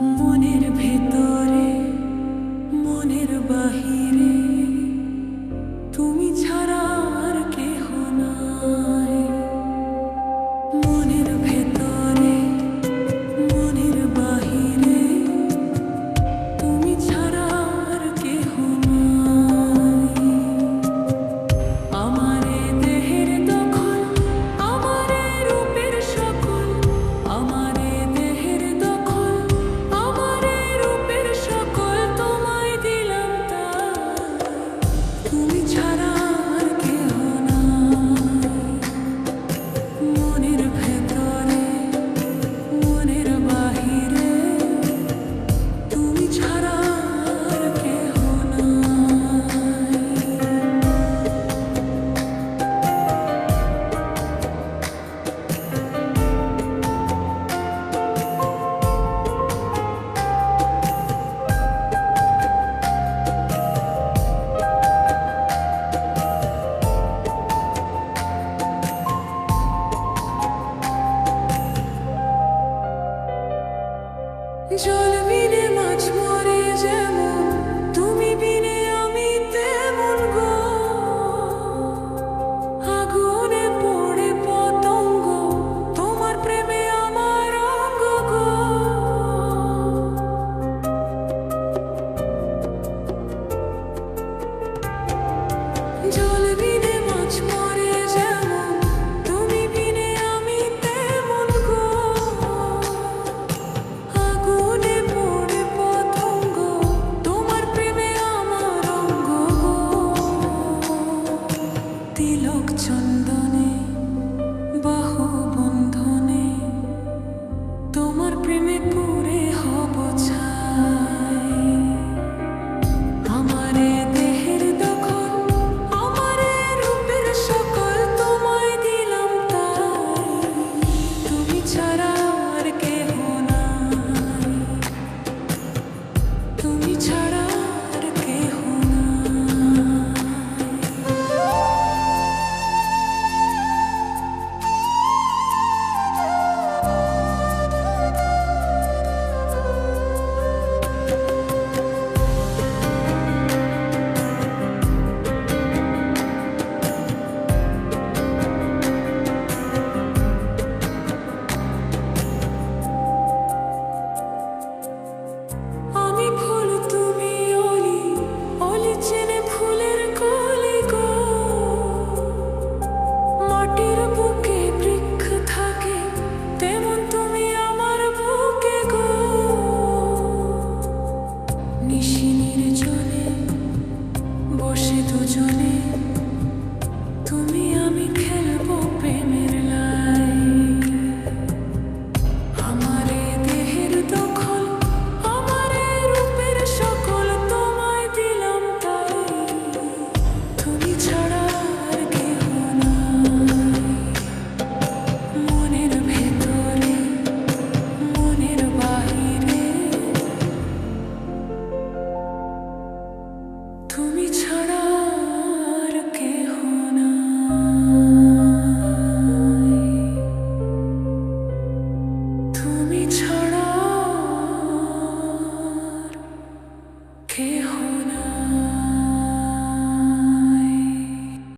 মনের ভেতরে মনের বাহিরে তুমি ছাড়া আর কেহ নাই। মনের ভেতরে মনের বাহিরে তুমি ছাড়া আর কেহ নাই। আমারে দেহের দখল আমারে রূপের সকল, আমারে দেহের দখল আমারে রূপের সকল তোমায় দিলাম তাই। তুমি ছাড়া আর কেহ নাই। মনের ভেতরে মনের বাহিরে তুমি ছাড়া আর কেহ নাই। জল বিনে মাছ মরে যেমন, তুমি বিনে আমি তেমন গো। আগুনে পড়ে পতঙ্গ, তোমার প্রেমে আমার অঙ্গ গো। জল বিনে মাছ মরে যেমন, তুমি বিনে আমি তেমন গো। আগুনে পড়ে পতঙ্গ, তোমার প্রেমে আমার অঙ্গ গো। তিলক চন্দনে বাহু বন্ধনে তোমার প্রেমে পড়ে হব ছাই। আমারে দেহের দখল আমারে রূপের সকল তোমায় দিলাম তাই। তুমি ছাড়া আর কেহ নাই। তুমি ছাড়া আর কেহ নাই। আমি ফুল তুমি অলি, অলি চেনে ফুলের কলি গো। মাটির বুকে বৃক্ষ থাকে, তেমন তুমি আমার বুকে গো। নিশিনীর জলে বসে দুজনে, তুমি আমি খেলবো প্রেমের লাই। আমারে দেহের দখল আমারে রূপের সকল তোমায় দিলাম তাই। তুমি ছাড়া আর কেহ নাই। মনের ভেতরে মনের বাহিরে তুমি ছাড়া আর কেহ নাই। তুমি ছাড়া আর কেহ